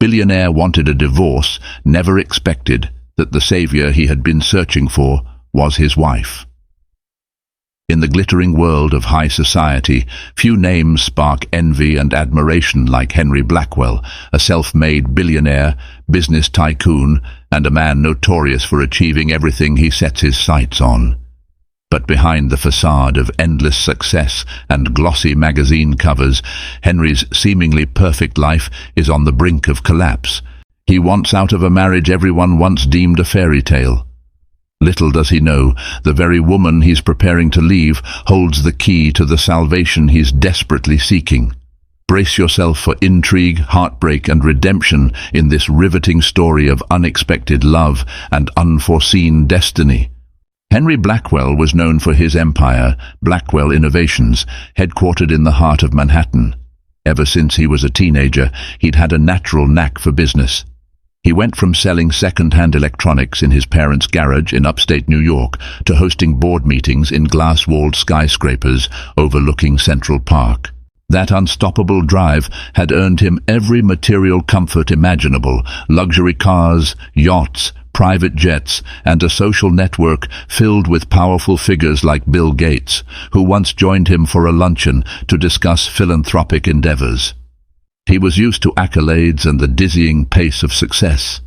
Billionaire wanted a divorce, never expected that the savior he had been searching for was his wife. In the glittering world of high society, few names spark envy and admiration like Henry Blackwell, a self-made billionaire, business tycoon, and a man notorious for achieving everything he sets his sights on. But behind the facade of endless success and glossy magazine covers, Henry's seemingly perfect life is on the brink of collapse. He wants out of a marriage everyone once deemed a fairy tale. Little does he know, the very woman he's preparing to leave holds the key to the salvation he's desperately seeking. Brace yourself for intrigue, heartbreak, and redemption in this riveting story of unexpected love and unforeseen destiny. Henry Blackwell was known for his empire, Blackwell Innovations, headquartered in the heart of Manhattan. Ever since he was a teenager, he'd had a natural knack for business. He went from selling second-hand electronics in his parents' garage in upstate New York to hosting board meetings in glass-walled skyscrapers overlooking Central Park. That unstoppable drive had earned him every material comfort imaginable: luxury cars, yachts, private jets, and a social network filled with powerful figures like Bill Gates, who once joined him for a luncheon to discuss philanthropic endeavors. He was used to accolades and the dizzying pace of success.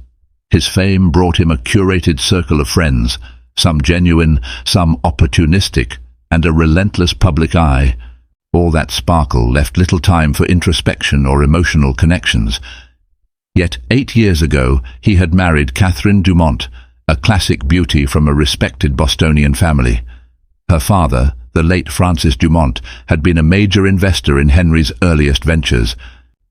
His fame brought him a curated circle of friends, some genuine, some opportunistic, and a relentless public eye. All that sparkle left little time for introspection or emotional connections. Yet 8 years ago, he had married Catherine Dumont, a classic beauty from a respected Bostonian family. Her father, the late Francis Dumont, had been a major investor in Henry's earliest ventures.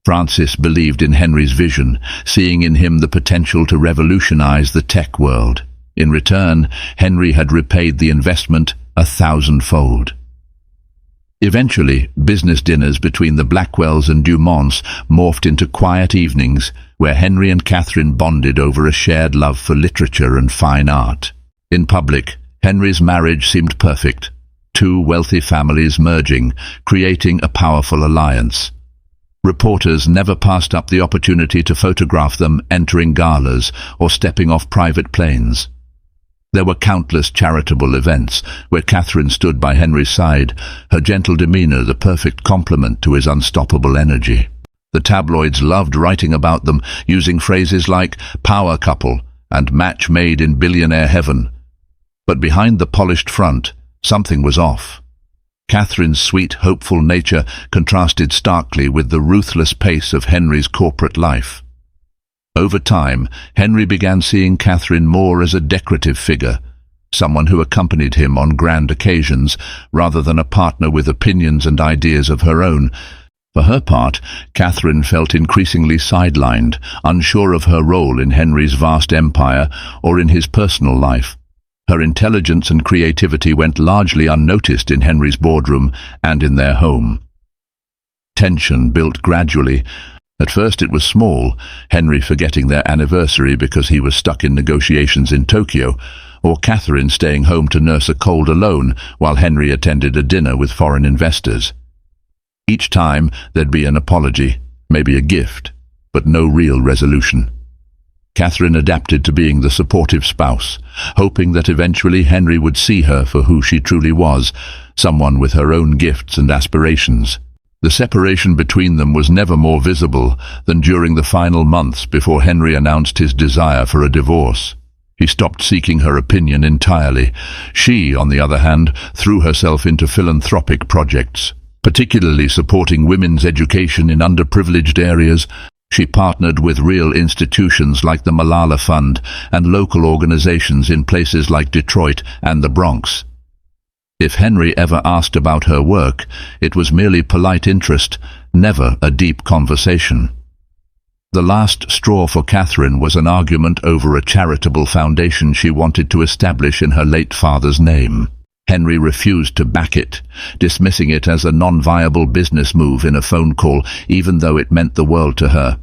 Francis believed in Henry's vision, seeing in him the potential to revolutionize the tech world. In return, Henry had repaid the investment 1,000-fold. Eventually, business dinners between the Blackwells and Dumonts morphed into quiet evenings where Henry and Catherine bonded over a shared love for literature and fine art. In public, Henry's marriage seemed perfect, two wealthy families merging, creating a powerful alliance. Reporters never passed up the opportunity to photograph them entering galas or stepping off private planes. There were countless charitable events where Catherine stood by Henry's side, her gentle demeanor the perfect complement to his unstoppable energy. The tabloids loved writing about them, using phrases like power couple and match made in billionaire heaven. But behind the polished front, something was off. Catherine's sweet, hopeful nature contrasted starkly with the ruthless pace of Henry's corporate life. Over time, Henry began seeing Catherine more as a decorative figure, someone who accompanied him on grand occasions, rather than a partner with opinions and ideas of her own. For her part, Catherine felt increasingly sidelined, unsure of her role in Henry's vast empire or in his personal life. Her intelligence and creativity went largely unnoticed in Henry's boardroom and in their home. Tension built gradually. At first it was small, Henry forgetting their anniversary because he was stuck in negotiations in Tokyo, or Catherine staying home to nurse a cold alone while Henry attended a dinner with foreign investors. Each time there'd be an apology, maybe a gift, but no real resolution. Catherine adapted to being the supportive spouse, hoping that eventually Henry would see her for who she truly was, someone with her own gifts and aspirations. The separation between them was never more visible than during the final months before Henry announced his desire for a divorce. He stopped seeking her opinion entirely. She, on the other hand, threw herself into philanthropic projects, particularly supporting women's education in underprivileged areas. She partnered with real institutions like the Malala Fund and local organizations in places like Detroit and the Bronx. If Henry ever asked about her work, it was merely polite interest, never a deep conversation. The last straw for Catherine was an argument over a charitable foundation she wanted to establish in her late father's name. Henry refused to back it, dismissing it as a non-viable business move in a phone call, even though it meant the world to her.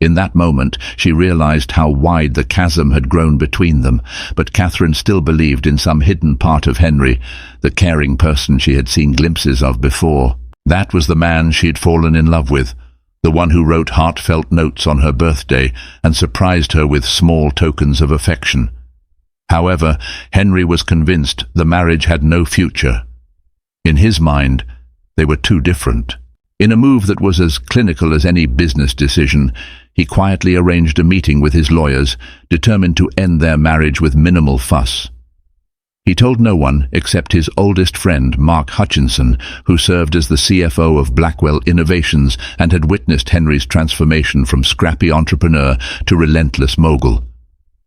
In that moment, she realized how wide the chasm had grown between them, but Catherine still believed in some hidden part of Henry, the caring person she had seen glimpses of before. That was the man she had fallen in love with, the one who wrote heartfelt notes on her birthday and surprised her with small tokens of affection. However, Henry was convinced the marriage had no future. In his mind, they were too different. In a move that was as clinical as any business decision, he quietly arranged a meeting with his lawyers, determined to end their marriage with minimal fuss. He told no one except his oldest friend, Mark Hutchinson, who served as the CFO of Blackwell Innovations and had witnessed Henry's transformation from scrappy entrepreneur to relentless mogul.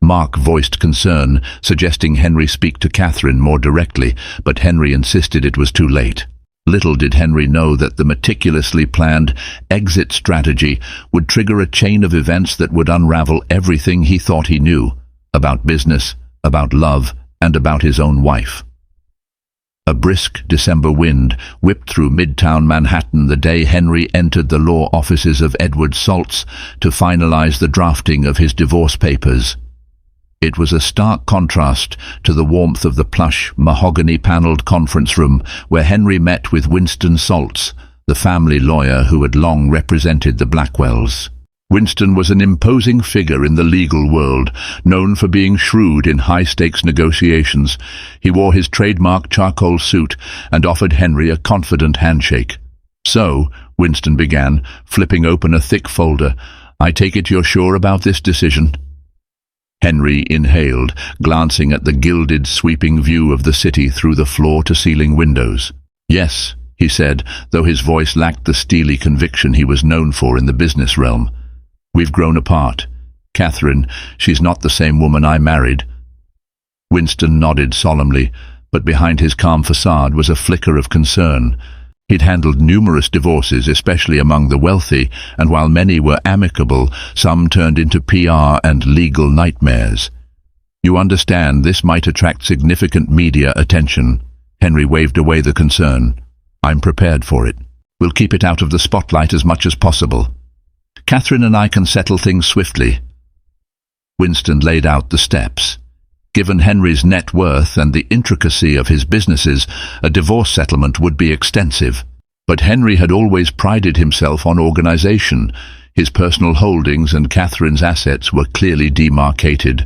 Mark voiced concern, suggesting Henry speak to Catherine more directly, but Henry insisted it was too late. Little did Henry know that the meticulously planned exit strategy would trigger a chain of events that would unravel everything he thought he knew about business, about love, and about his own wife. A brisk December wind whipped through midtown Manhattan the day Henry entered the law offices of Edward Saltz to finalize the drafting of his divorce papers. It was a stark contrast to the warmth of the plush, mahogany-paneled conference room where Henry met with Winston Saltz, the family lawyer who had long represented the Blackwells. Winston was an imposing figure in the legal world, known for being shrewd in high-stakes negotiations. He wore his trademark charcoal suit and offered Henry a confident handshake. "So," Winston began, flipping open a thick folder, "I take it you're sure about this decision?" Henry inhaled, glancing at the gilded, sweeping view of the city through the floor-to-ceiling windows. "Yes," he said, though his voice lacked the steely conviction he was known for in the business realm. "We've grown apart. Catherine, she's not the same woman I married." Winston nodded solemnly, but behind his calm facade was a flicker of concern. He'd handled numerous divorces, especially among the wealthy, and while many were amicable, some turned into PR and legal nightmares. "You understand, this might attract significant media attention." Henry waved away the concern. "I'm prepared for it. We'll keep it out of the spotlight as much as possible. Catherine and I can settle things swiftly." Winston laid out the steps. Given Henry's net worth and the intricacy of his businesses, a divorce settlement would be extensive. But Henry had always prided himself on organization. His personal holdings and Catherine's assets were clearly demarcated.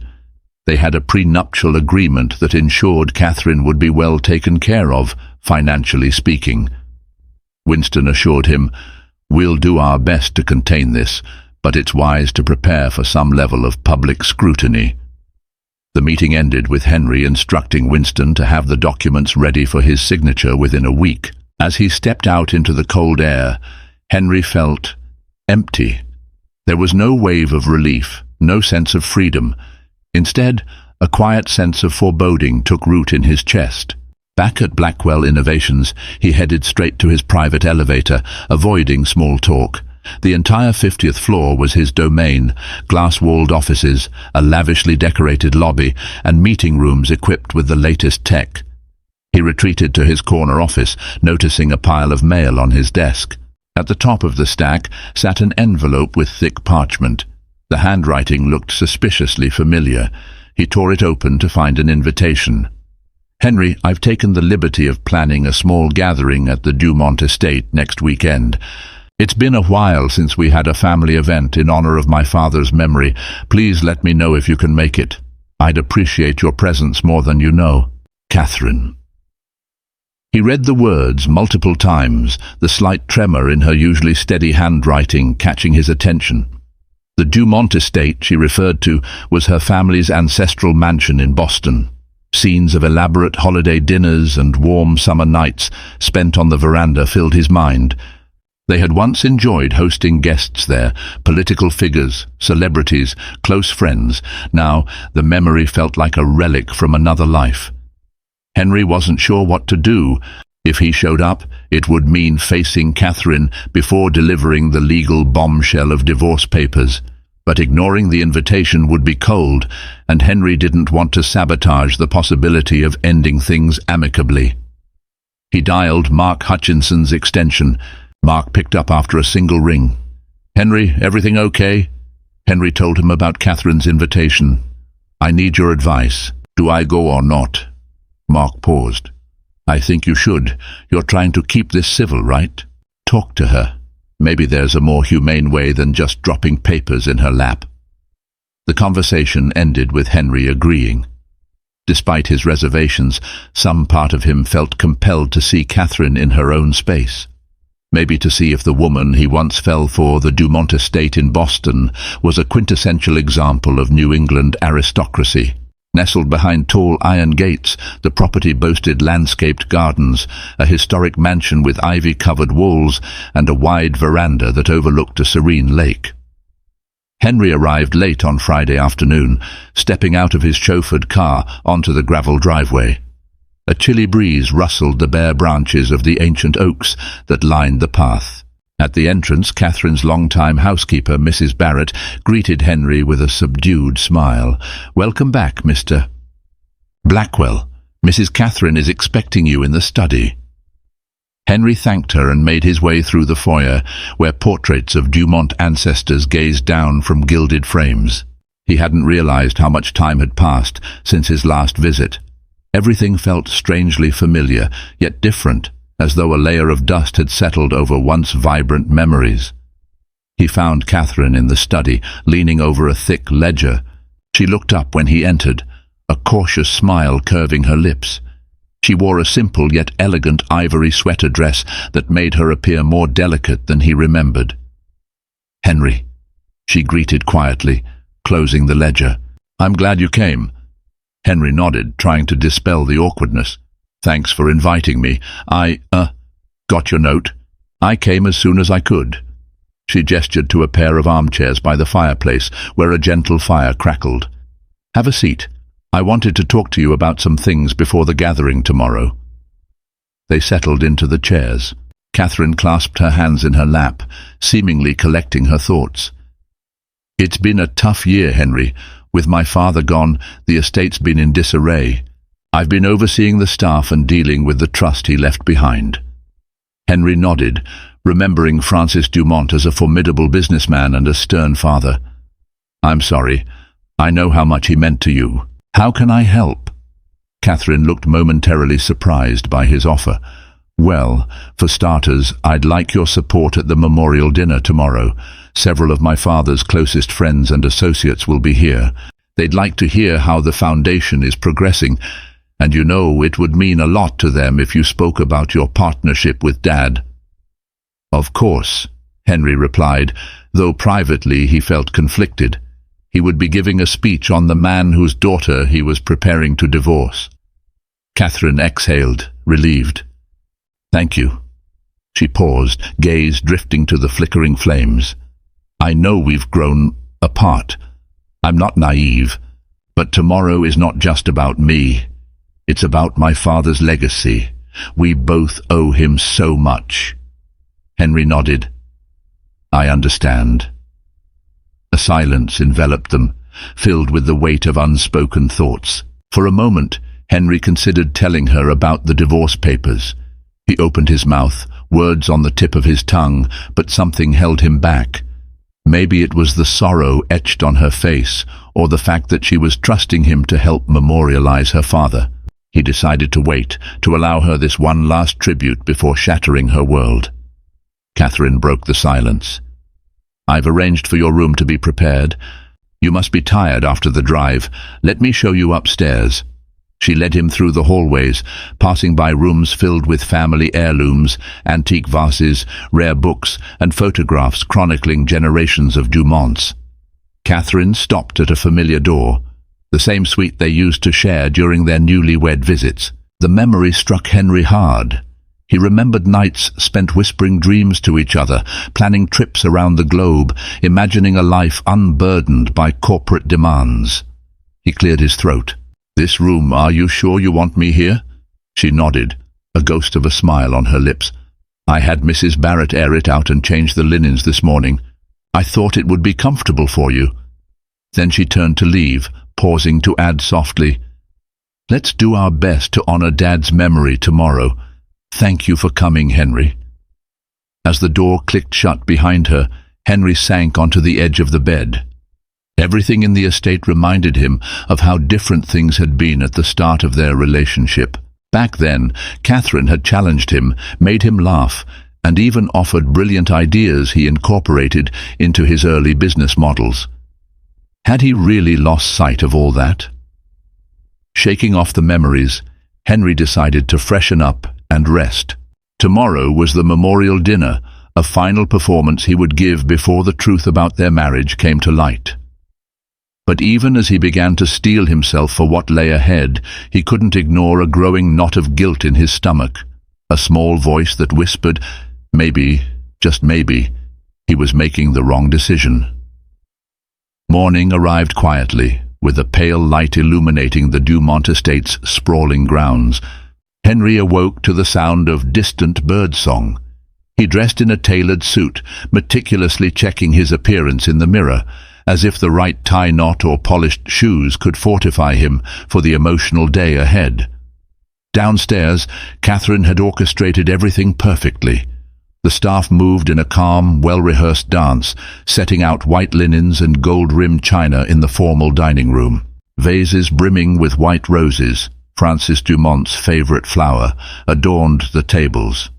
They had a prenuptial agreement that ensured Catherine would be well taken care of, financially speaking. Winston assured him, "We'll do our best to contain this, but it's wise to prepare for some level of public scrutiny." The meeting ended with Henry instructing Winston to have the documents ready for his signature within a week. As he stepped out into the cold air, Henry felt empty. There was no wave of relief, no sense of freedom. Instead, a quiet sense of foreboding took root in his chest. Back at Blackwell Innovations, he headed straight to his private elevator, avoiding small talk. The entire 50th floor was his domain, glass-walled offices, a lavishly decorated lobby, and meeting rooms equipped with the latest tech. He retreated to his corner office, noticing a pile of mail on his desk. At the top of the stack sat an envelope with thick parchment. The handwriting looked suspiciously familiar. He tore it open to find an invitation. "Henry, I've taken the liberty of planning a small gathering at the Dumont estate next weekend. It's been a while since we had a family event in honor of my father's memory. Please let me know if you can make it. I'd appreciate your presence more than you know. Catherine." He read the words multiple times, the slight tremor in her usually steady handwriting catching his attention. The Dumont estate she referred to was her family's ancestral mansion in Boston. Scenes of elaborate holiday dinners and warm summer nights spent on the veranda filled his mind. They had once enjoyed hosting guests there, political figures, celebrities, close friends. Now, the memory felt like a relic from another life. Henry wasn't sure what to do. If he showed up, it would mean facing Catherine before delivering the legal bombshell of divorce papers. But ignoring the invitation would be cold, and Henry didn't want to sabotage the possibility of ending things amicably. He dialed Mark Hutchinson's extension. Mark picked up after a single ring. "Henry, everything okay?" Henry told him about Catherine's invitation. "I need your advice. Do I go or not?" Mark paused. "I think you should. You're trying to keep this civil, right? Talk to her." Maybe there's a more humane way than just dropping papers in her lap. The conversation ended with Henry agreeing. Despite his reservations, some part of him felt compelled to see Catherine in her own space. Maybe to see if the woman he once fell for, the Dumont estate in Boston, was a quintessential example of New England aristocracy. Nestled behind tall iron gates, the property boasted landscaped gardens, a historic mansion with ivy-covered walls, and a wide veranda that overlooked a serene lake. Henry arrived late on Friday afternoon, stepping out of his chauffeured car onto the gravel driveway. A chilly breeze rustled the bare branches of the ancient oaks that lined the path. At the entrance, Catherine's longtime housekeeper, Mrs. Barrett, greeted Henry with a subdued smile. "Welcome back, Mr. Blackwell. Mrs. Catherine is expecting you in the study." Henry thanked her and made his way through the foyer, where portraits of Dumont ancestors gazed down from gilded frames. He hadn't realized how much time had passed since his last visit. Everything felt strangely familiar, yet different, as though a layer of dust had settled over once vibrant memories. He found Catherine in the study, leaning over a thick ledger. She looked up when he entered, a cautious smile curving her lips. She wore a simple yet elegant ivory sweater dress that made her appear more delicate than he remembered. "Henry," she greeted quietly, closing the ledger. "I'm glad you came." Henry nodded, trying to dispel the awkwardness. "Thanks for inviting me. Got your note. I came as soon as I could." She gestured to a pair of armchairs by the fireplace, where a gentle fire crackled. "Have a seat. I wanted to talk to you about some things before the gathering tomorrow." They settled into the chairs. Catherine clasped her hands in her lap, seemingly collecting her thoughts. "It's been a tough year, Henry. With my father gone, the estate's been in disarray. I've been overseeing the staff and dealing with the trust he left behind." Henry nodded, remembering Francis Dumont as a formidable businessman and a stern father. "I'm sorry. I know how much he meant to you. How can I help?" Catherine looked momentarily surprised by his offer. "Well, for starters, I'd like your support at the memorial dinner tomorrow. Several of my father's closest friends and associates will be here. They'd like to hear how the foundation is progressing, and you know it would mean a lot to them if you spoke about your partnership with Dad." "Of course," Henry replied, though privately he felt conflicted. He would be giving a speech on the man whose daughter he was preparing to divorce. Catherine exhaled, relieved. "Thank you." She paused, gaze drifting to the flickering flames. "I know we've grown apart. I'm not naive, but tomorrow is not just about me. It's about my father's legacy. We both owe him so much." Henry nodded. "I understand." A silence enveloped them, filled with the weight of unspoken thoughts. For a moment, Henry considered telling her about the divorce papers. He opened his mouth, words on the tip of his tongue, but something held him back. Maybe it was the sorrow etched on her face, or the fact that she was trusting him to help memorialize her father. He decided to wait, to allow her this one last tribute before shattering her world. Catherine broke the silence. "I've arranged for your room to be prepared. You must be tired after the drive. Let me show you upstairs." She led him through the hallways, passing by rooms filled with family heirlooms, antique vases, rare books, and photographs chronicling generations of Dumonts. Catherine stopped at a familiar door, the same suite they used to share during their newlywed visits. The memory struck Henry hard. He remembered nights spent whispering dreams to each other, planning trips around the globe, imagining a life unburdened by corporate demands. He cleared his throat. "This room, are you sure you want me here?" She nodded, a ghost of a smile on her lips. "I had Mrs. Barrett air it out and change the linens this morning. I thought it would be comfortable for you." Then she turned to leave, pausing to add softly, "Let's do our best to honor Dad's memory tomorrow. Thank you for coming, Henry." As the door clicked shut behind her, Henry sank onto the edge of the bed. Everything in the estate reminded him of how different things had been at the start of their relationship. Back then, Catherine had challenged him, made him laugh, and even offered brilliant ideas he incorporated into his early business models. Had he really lost sight of all that? Shaking off the memories, Henry decided to freshen up and rest. Tomorrow was the memorial dinner, a final performance he would give before the truth about their marriage came to light. But even as he began to steel himself for what lay ahead, he couldn't ignore a growing knot of guilt in his stomach, a small voice that whispered, maybe, just maybe, he was making the wrong decision. Morning arrived quietly, with a pale light illuminating the Dumont estate's sprawling grounds. Henry awoke to the sound of distant birdsong. He dressed in a tailored suit, meticulously checking his appearance in the mirror, as if the right tie knot or polished shoes could fortify him for the emotional day ahead. Downstairs, Catherine had orchestrated everything perfectly. The staff moved in a calm, well-rehearsed dance, setting out white linens and gold-rimmed china in the formal dining room. Vases brimming with white roses, Francis Dumont's favorite flower, adorned the tables.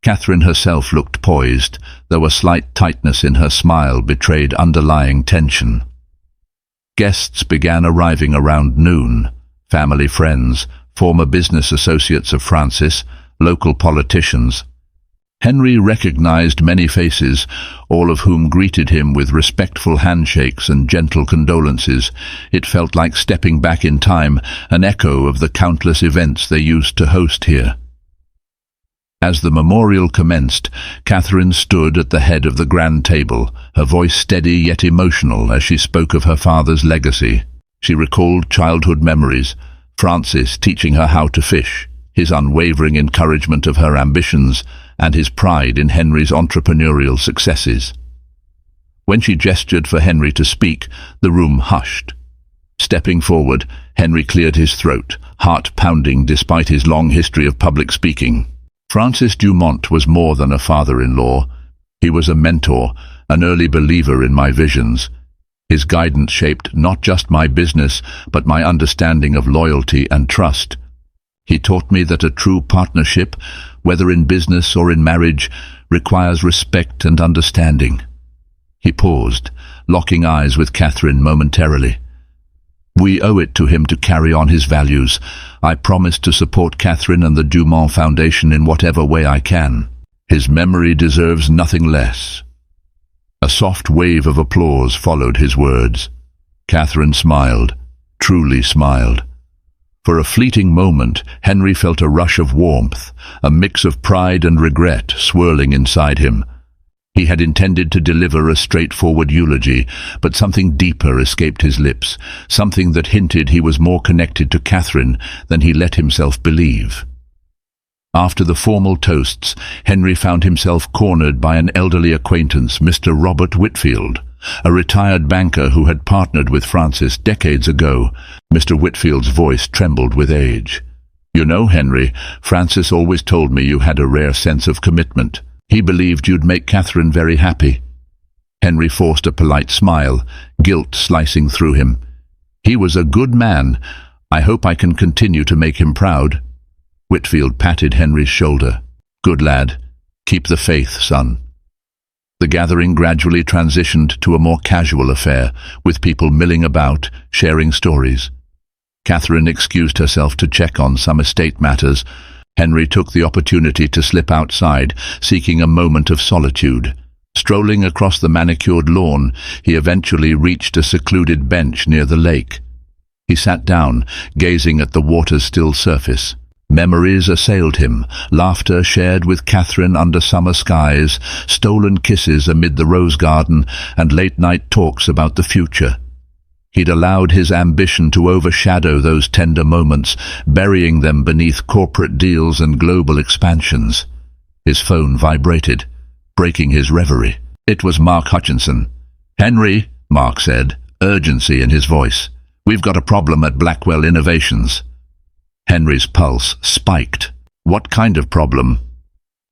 Catherine herself looked poised, though a slight tightness in her smile betrayed underlying tension. Guests began arriving around noon. Family friends, former business associates of Francis, local politicians. Henry recognized many faces, all of whom greeted him with respectful handshakes and gentle condolences. It felt like stepping back in time, an echo of the countless events they used to host here. As the memorial commenced, Catherine stood at the head of the grand table, her voice steady yet emotional as she spoke of her father's legacy. She recalled childhood memories, Francis teaching her how to fish, his unwavering encouragement of her ambitions, and his pride in Henry's entrepreneurial successes. When she gestured for Henry to speak, the room hushed. Stepping forward, Henry cleared his throat, heart pounding despite his long history of public speaking. Francis Dumont was more than a father-in-law. He was a mentor, an early believer in my visions. His guidance shaped not just my business, but my understanding of loyalty and trust. He taught me that a true partnership, whether in business or in marriage, requires respect and understanding. He paused, locking eyes with Catherine momentarily. We owe it to him to carry on his values. I promise to support Catherine and the Dumont Foundation in whatever way I can. His memory deserves nothing less. A soft wave of applause followed his words. Catherine smiled, truly smiled. For a fleeting moment, Henry felt a rush of warmth, a mix of pride and regret swirling inside him. He had intended to deliver a straightforward eulogy, but something deeper escaped his lips, something that hinted he was more connected to Catherine than he let himself believe. After the formal toasts, Henry found himself cornered by an elderly acquaintance, Mr. Robert Whitfield, a retired banker who had partnered with Francis decades ago. Mr. Whitfield's voice trembled with age. You know, Henry, Francis always told me you had a rare sense of commitment. He believed you'd make Catherine very happy. Henry forced a polite smile, guilt slicing through him. He was a good man. I hope I can continue to make him proud. Whitfield patted Henry's shoulder. Good lad. Keep the faith, son. The gathering gradually transitioned to a more casual affair, with people milling about, sharing stories. Catherine excused herself to check on some estate matters. Henry took the opportunity to slip outside, seeking a moment of solitude. Strolling across the manicured lawn, he eventually reached a secluded bench near the lake. He sat down, gazing at the water's still surface. Memories assailed him, laughter shared with Catherine under summer skies, stolen kisses amid the rose garden, and late-night talks about the future. He'd allowed his ambition to overshadow those tender moments, burying them beneath corporate deals and global expansions. His phone vibrated, breaking his reverie. It was Mark Hutchinson. Henry, Mark said, urgency in his voice. We've got a problem at Blackwell Innovations. Henry's pulse spiked. What kind of problem?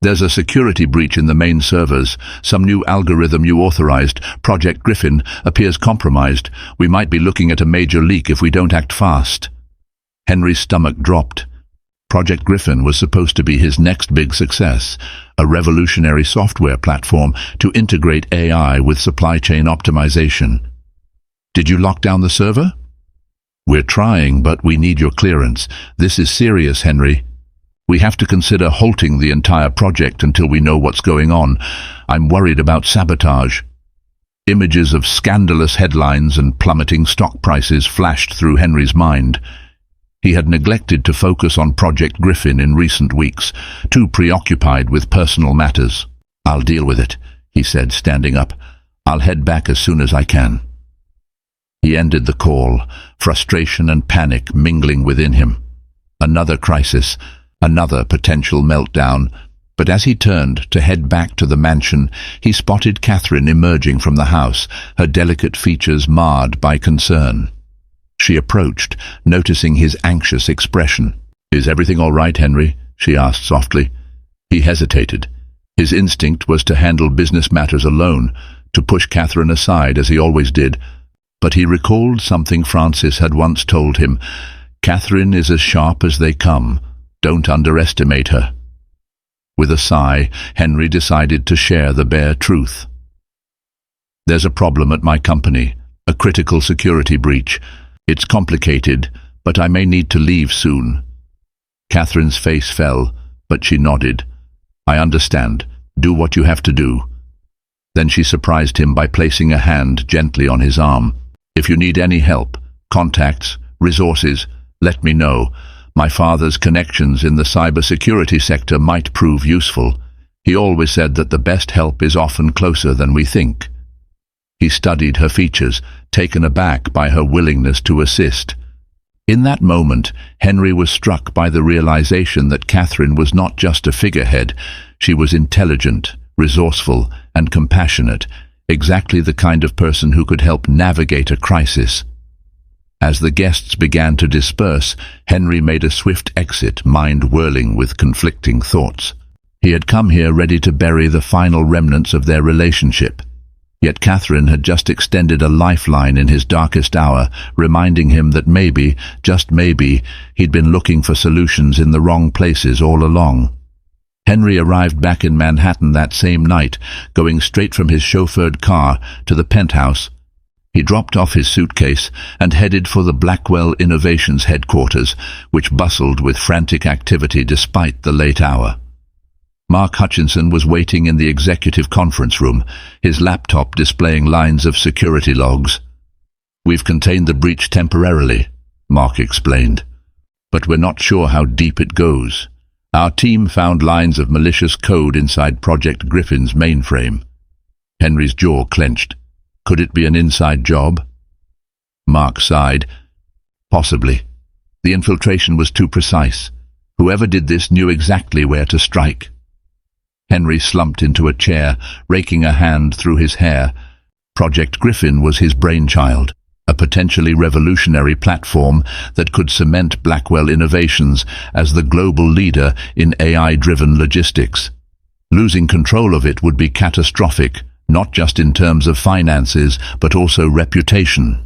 There's a security breach in the main servers. Some new algorithm you authorized, Project Griffin, appears compromised. We might be looking at a major leak if we don't act fast. Henry's stomach dropped. Project Griffin was supposed to be his next big success, a revolutionary software platform to integrate AI with supply chain optimization. Did you lock down the server? We're trying, but we need your clearance. This is serious, Henry. We have to consider halting the entire project until we know what's going on. I'm worried about sabotage. Images of scandalous headlines and plummeting stock prices flashed through Henry's mind. He had neglected to focus on Project Griffin in recent weeks, too preoccupied with personal matters. I'll deal with it, he said, standing up. I'll head back as soon as I can. He ended the call, frustration and panic mingling within him. Another crisis, another potential meltdown. But as he turned to head back to the mansion, he spotted Catherine emerging from the house, her delicate features marred by concern. She approached, noticing his anxious expression. "Is everything all right, Henry?" she asked softly. He hesitated. His instinct was to handle business matters alone, to push Catherine aside as he always did. But he recalled something Francis had once told him. Catherine is as sharp as they come. Don't underestimate her. With a sigh, Henry decided to share the bare truth. "There's a problem at my company, a critical security breach. It's complicated, but I may need to leave soon." Catherine's face fell, but she nodded. "I understand. Do what you have to do." Then she surprised him by placing a hand gently on his arm. "If you need any help, contacts, resources, let me know. My father's connections in the cybersecurity sector might prove useful. He always said that the best help is often closer than we think." He studied her features, taken aback by her willingness to assist. In that moment, Henry was struck by the realization that Catherine was not just a figurehead. She was intelligent, resourceful, and compassionate, exactly the kind of person who could help navigate a crisis. As the guests began to disperse, Henry made a swift exit, mind whirling with conflicting thoughts. He had come here ready to bury the final remnants of their relationship. Yet Catherine had just extended a lifeline in his darkest hour, reminding him that maybe, just maybe, he'd been looking for solutions in the wrong places all along. Henry arrived back in Manhattan that same night, going straight from his chauffeured car to the penthouse. He dropped off his suitcase and headed for the Blackwell Innovations headquarters, which bustled with frantic activity despite the late hour. Mark Hutchinson was waiting in the executive conference room, his laptop displaying lines of security logs. "We've contained the breach temporarily," Mark explained, "but we're not sure how deep it goes. Our team found lines of malicious code inside Project Griffin's mainframe." Henry's jaw clenched. Could it be an inside job? Mark sighed. Possibly. The infiltration was too precise. Whoever did this knew exactly where to strike. Henry slumped into a chair, raking a hand through his hair. Project Griffin was his brainchild, a potentially revolutionary platform that could cement Blackwell Innovations as the global leader in AI-driven logistics. Losing control of it would be catastrophic, not just in terms of finances, but also reputation.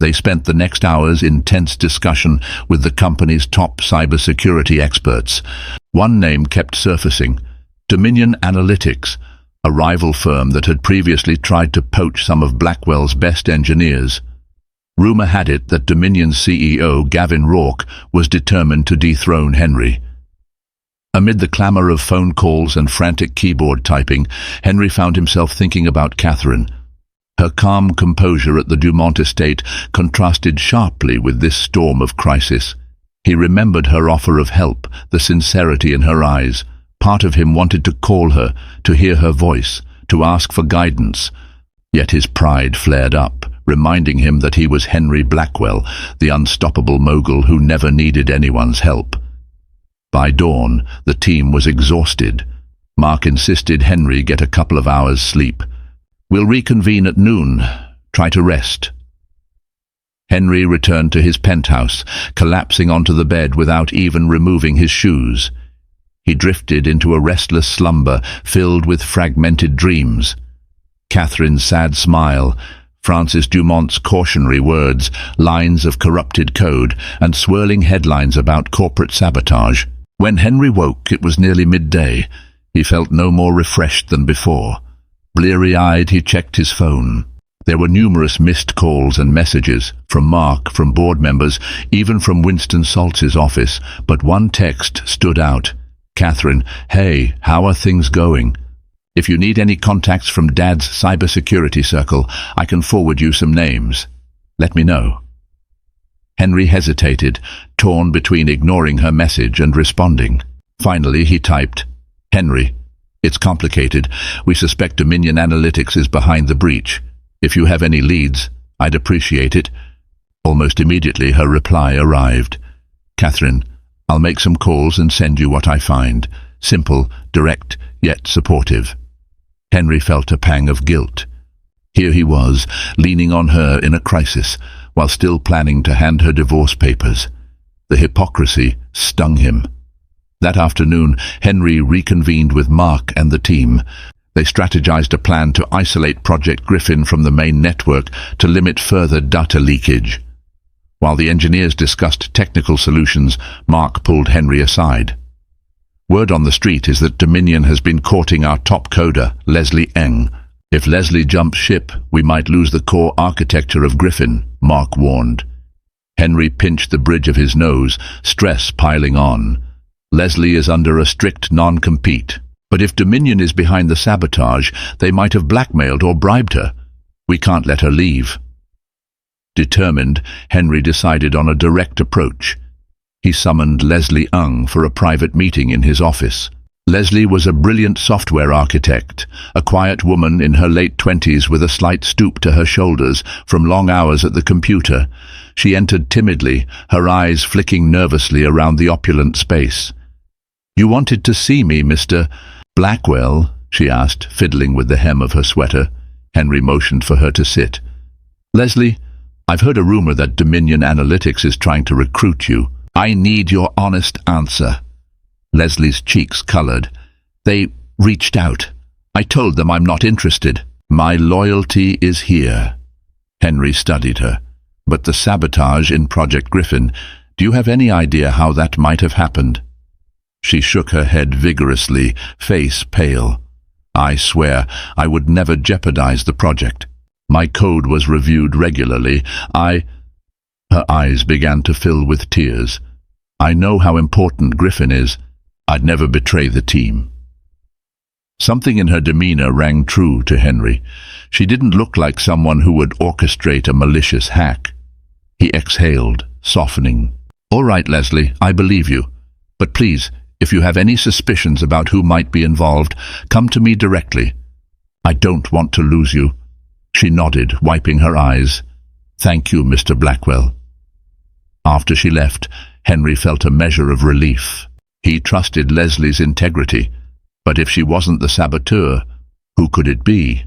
They spent the next hours in tense discussion with the company's top cybersecurity experts. One name kept surfacing: Dominion Analytics, a rival firm that had previously tried to poach some of Blackwell's best engineers. Rumor had it that Dominion's CEO, Gavin Rourke, was determined to dethrone Henry. Amid the clamor of phone calls and frantic keyboard typing, Henry found himself thinking about Catherine. Her calm composure at the Dumont estate contrasted sharply with this storm of crisis. He remembered her offer of help, the sincerity in her eyes. Part of him wanted to call her, to hear her voice, to ask for guidance. Yet his pride flared up, reminding him that he was Henry Blackwell, the unstoppable mogul who never needed anyone's help. By dawn, the team was exhausted. Mark insisted Henry get a couple of hours' sleep. "We'll reconvene at noon. Try to rest." Henry returned to his penthouse, collapsing onto the bed without even removing his shoes. He drifted into a restless slumber filled with fragmented dreams. Catherine's sad smile, Francis Dumont's cautionary words, lines of corrupted code, and swirling headlines about corporate sabotage. When Henry woke, it was nearly midday. He felt no more refreshed than before. Bleary-eyed, he checked his phone. There were numerous missed calls and messages, from Mark, from board members, even from Winston Saltz's office, but one text stood out. "Catherine, hey, how are things going? If you need any contacts from Dad's cybersecurity circle, I can forward you some names. Let me know." Henry hesitated, torn between ignoring her message and responding. Finally, he typed, "Henry, it's complicated. We suspect Dominion Analytics is behind the breach. If you have any leads, I'd appreciate it." Almost immediately, her reply arrived. "Catherine, I'll make some calls and send you what I find. Simple, direct, yet supportive." Henry felt a pang of guilt. Here he was, leaning on her in a crisis, while still planning to hand her divorce papers. The hypocrisy stung him. That afternoon, Henry reconvened with Mark and the team. They strategized a plan to isolate Project Griffin from the main network to limit further data leakage. While the engineers discussed technical solutions, Mark pulled Henry aside. "Word on the street is that Dominion has been courting our top coder, Leslie Eng. If Leslie jumps ship, we might lose the core architecture of Griffin," Mark warned. Henry pinched the bridge of his nose, stress piling on. Leslie is under a strict non-compete. But if Dominion is behind the sabotage, they might have blackmailed or bribed her. We can't let her leave. Determined, Henry decided on a direct approach. He summoned Leslie Ung for a private meeting in his office. Leslie was a brilliant software architect, a quiet woman in her late 20s with a slight stoop to her shoulders from long hours at the computer. She entered timidly, her eyes flicking nervously around the opulent space. "You wanted to see me, Mr. Blackwell?" she asked, fiddling with the hem of her sweater. Henry motioned for her to sit. "Leslie, I've heard a rumor that Dominion Analytics is trying to recruit you. I need your honest answer." Leslie's cheeks colored. "They reached out. I told them I'm not interested. My loyalty is here." Henry studied her. "But the sabotage in Project Griffin, do you have any idea how that might have happened?" She shook her head vigorously, face pale. "I swear I would never jeopardize the project. My code was reviewed regularly. Her eyes began to fill with tears. "I know how important Griffin is. I'd never betray the team." Something in her demeanor rang true to Henry. She didn't look like someone who would orchestrate a malicious hack. He exhaled, softening. "All right, Leslie, I believe you. But please, if you have any suspicions about who might be involved, come to me directly. I don't want to lose you." She nodded, wiping her eyes. "Thank you, Mr. Blackwell." After she left, Henry felt a measure of relief. He trusted Leslie's integrity, but if she wasn't the saboteur, who could it be?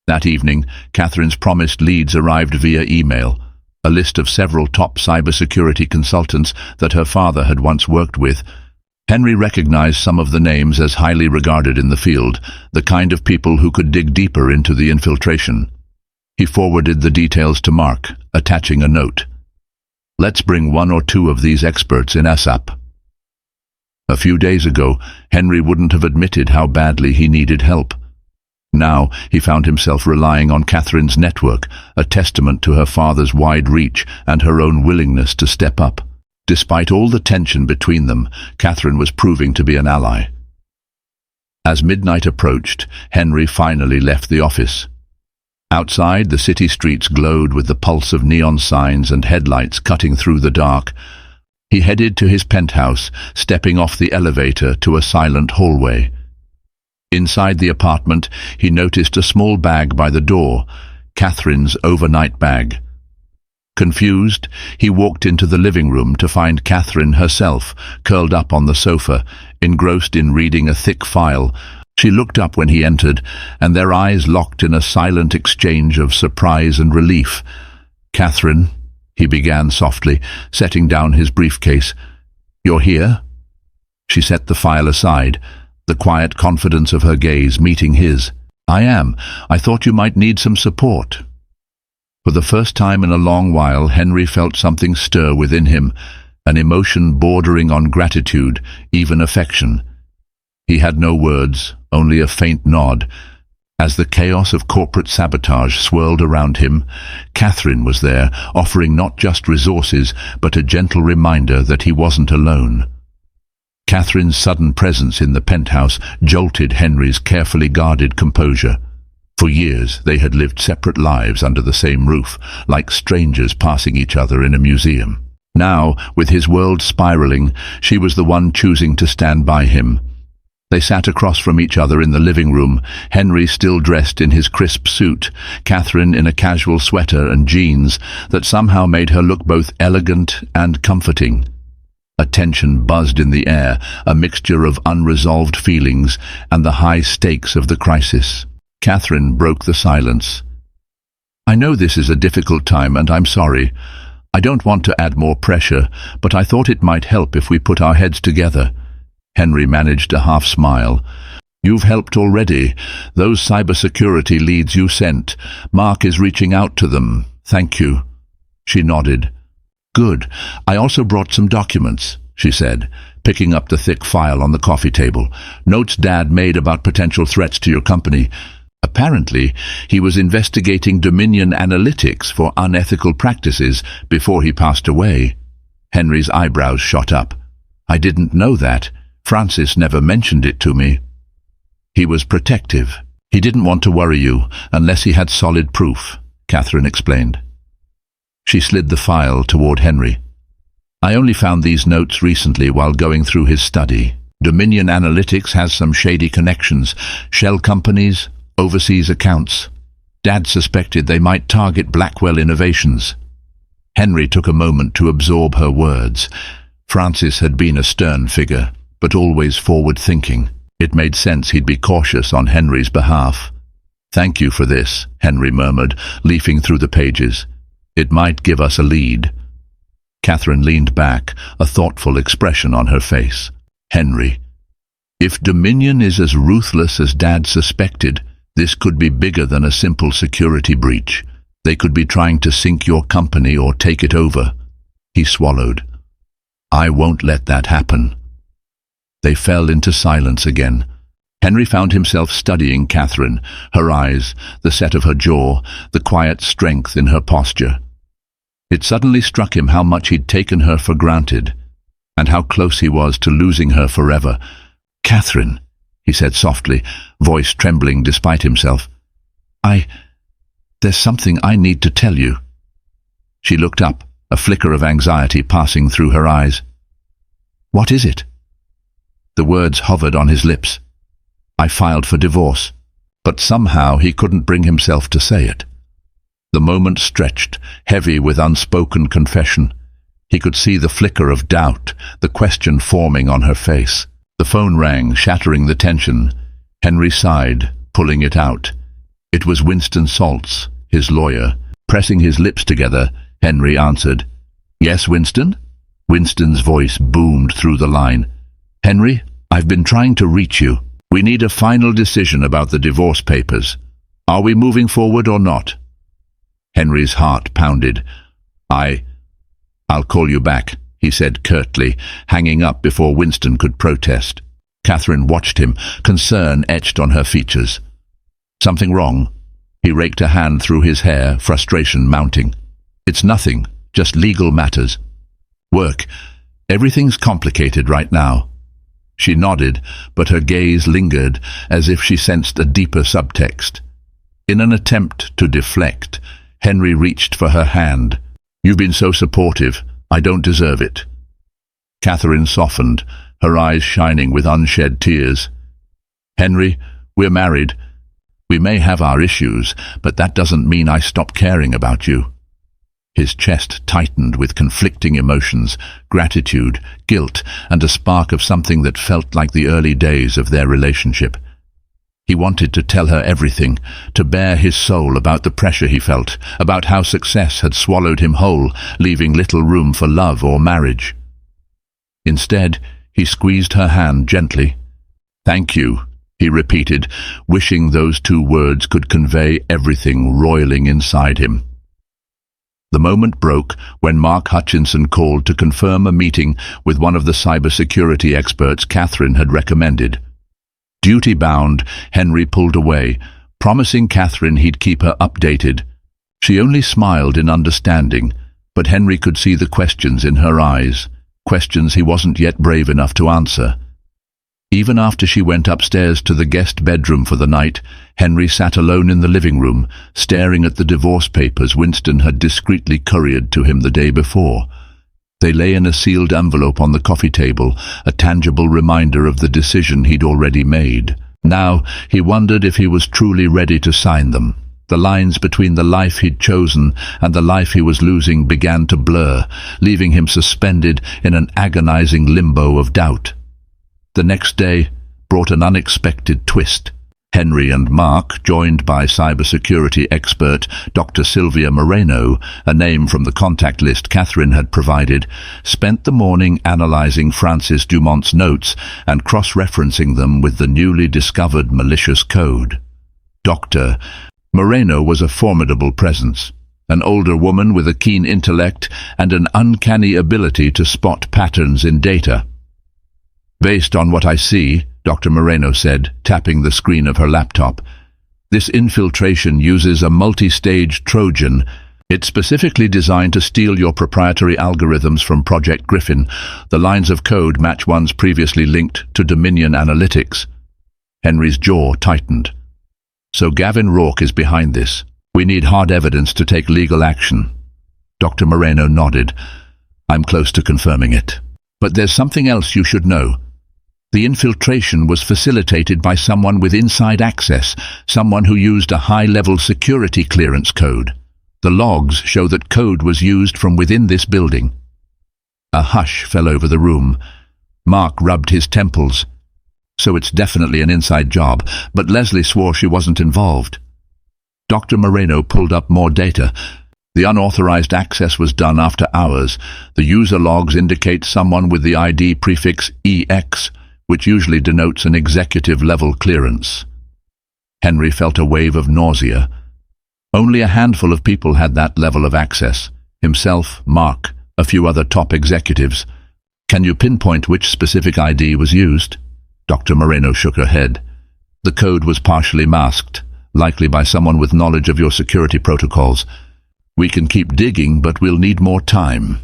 That evening, Catherine's promised leads arrived via email, a list of several top cybersecurity consultants that her father had once worked with. Henry recognized some of the names as highly regarded in the field, the kind of people who could dig deeper into the infiltration. He forwarded the details to Mark, attaching a note. "Let's bring one or two of these experts in ASAP." A few days ago, Henry wouldn't have admitted how badly he needed help. Now he found himself relying on Catherine's network, a testament to her father's wide reach and her own willingness to step up. Despite all the tension between them, Catherine was proving to be an ally. As midnight approached, Henry finally left the office. Outside, the city streets glowed with the pulse of neon signs and headlights cutting through the dark. He headed to his penthouse, stepping off the elevator to a silent hallway. Inside the apartment, he noticed a small bag by the door, Catherine's overnight bag. Confused, he walked into the living room to find Catherine herself, curled up on the sofa, engrossed in reading a thick file. She looked up when he entered, and their eyes locked in a silent exchange of surprise and relief. "Catherine," he began softly, setting down his briefcase. "You're here?" She set the file aside, the quiet confidence of her gaze meeting his. "I am. I thought you might need some support." For the first time in a long while, Henry felt something stir within him. an emotion bordering on gratitude, even affection. He had no words, only a faint nod. As the chaos of corporate sabotage swirled around him, Catherine was there, offering not just resources, but a gentle reminder that he wasn't alone. Catherine's sudden presence in the penthouse jolted Henry's carefully guarded composure. For years they had lived separate lives under the same roof, like strangers passing each other in a museum. Now, with his world spiraling, she was the one choosing to stand by him. They sat across from each other in the living room, Henry still dressed in his crisp suit, Catherine in a casual sweater and jeans that somehow made her look both elegant and comforting. A tension buzzed in the air, a mixture of unresolved feelings and the high stakes of the crisis. Catherine broke the silence. "I know this is a difficult time, and I'm sorry. I don't want to add more pressure, but I thought it might help if we put our heads together." Henry managed a half-smile. "You've helped already. Those cybersecurity leads you sent. Mark is reaching out to them. Thank you." She nodded. "Good. I also brought some documents," she said, picking up the thick file on the coffee table. "Notes Dad made about potential threats to your company. Apparently, he was investigating Dominion Analytics for unethical practices before he passed away." Henry's eyebrows shot up. "I didn't know that. Francis never mentioned it to me." "He was protective. He didn't want to worry you unless he had solid proof," Catherine explained. She slid the file toward Henry. "I only found these notes recently while going through his study. Dominion Analytics has some shady connections, shell companies, overseas accounts. Dad suspected they might target Blackwell Innovations." Henry took a moment to absorb her words. Francis had been a stern figure, but always forward-thinking. It made sense he'd be cautious on Henry's behalf. "Thank you for this," Henry murmured, leafing through the pages. "It might give us a lead." Catherine leaned back, a thoughtful expression on her face. "Henry, if Dominion is as ruthless as Dad suspected, this could be bigger than a simple security breach. They could be trying to sink your company or take it over." He swallowed. "I won't let that happen." They fell into silence again. Henry found himself studying Catherine, her eyes, the set of her jaw, the quiet strength in her posture. It suddenly struck him how much he'd taken her for granted, and how close he was to losing her forever. "Catherine," he said softly, voice trembling despite himself. There's something I need to tell you." She looked up, a flicker of anxiety passing through her eyes. "What is it?" The words hovered on his lips. "I filed for divorce." But somehow he couldn't bring himself to say it. The moment stretched, heavy with unspoken confession. He could see the flicker of doubt, the question forming on her face. The phone rang, shattering the tension. Henry sighed, pulling it out. It was Winston Saltz, his lawyer. Pressing his lips together, Henry answered. "Yes, Winston?" Winston's voice boomed through the line. "Henry, I've been trying to reach you. We need a final decision about the divorce papers. Are we moving forward or not?" Henry's heart pounded. I'll call you back," he said curtly, hanging up before Winston could protest. Catherine watched him, concern etched on her features. "Something wrong?" He raked a hand through his hair, frustration mounting. "It's nothing, just legal matters. Work. Everything's complicated right now." She nodded, but her gaze lingered, as if she sensed a deeper subtext. In an attempt to deflect, Henry reached for her hand. "You've been so supportive. I don't deserve it." Catherine softened, her eyes shining with unshed tears. "Henry, we're married. We may have our issues, but that doesn't mean I stop caring about you." His chest tightened with conflicting emotions, gratitude, guilt, and a spark of something that felt like the early days of their relationship. He wanted to tell her everything, to bare his soul about the pressure he felt, about how success had swallowed him whole, leaving little room for love or marriage. Instead, he squeezed her hand gently. "Thank you," he repeated, wishing those two words could convey everything roiling inside him. The moment broke when Mark Hutchinson called to confirm a meeting with one of the cybersecurity experts Catherine had recommended. Duty-bound, Henry pulled away, promising Catherine he'd keep her updated. She only smiled in understanding, but Henry could see the questions in her eyes, questions he wasn't yet brave enough to answer. Even after she went upstairs to the guest bedroom for the night, Henry sat alone in the living room, staring at the divorce papers Winston had discreetly couriered to him the day before. They lay in a sealed envelope on the coffee table, a tangible reminder of the decision he'd already made. Now, he wondered if he was truly ready to sign them. The lines between the life he'd chosen and the life he was losing began to blur, leaving him suspended in an agonizing limbo of doubt. The next day brought an unexpected twist. Henry and Mark, joined by cybersecurity expert Dr. Sylvia Moreno, a name from the contact list Catherine had provided, spent the morning analyzing Francis Dumont's notes and cross-referencing them with the newly discovered malicious code. Dr. Moreno was a formidable presence, an older woman with a keen intellect and an uncanny ability to spot patterns in data. "Based on what I see," Dr. Moreno said, tapping the screen of her laptop, "this infiltration uses a multi-stage Trojan. It's specifically designed to steal your proprietary algorithms from Project Griffin. The lines of code match ones previously linked to Dominion Analytics." Henry's jaw tightened. "So Gavin Rourke is behind this. We need hard evidence to take legal action." Dr. Moreno nodded. "I'm close to confirming it. But there's something else you should know. The infiltration was facilitated by someone with inside access, someone who used a high-level security clearance code. The logs show that code was used from within this building." A hush fell over the room. Mark rubbed his temples. "So it's definitely an inside job, but Leslie swore she wasn't involved." Dr. Moreno pulled up more data. The unauthorized access was done after hours. The user logs indicate someone with the ID prefix EX, which usually denotes an executive-level clearance. Henry felt a wave of nausea. Only a handful of people had that level of access. Himself, Mark, a few other top executives. "Can you pinpoint which specific ID was used?" Dr. Moreno shook her head. "The code was partially masked, likely by someone with knowledge of your security protocols. We can keep digging, but we'll need more time."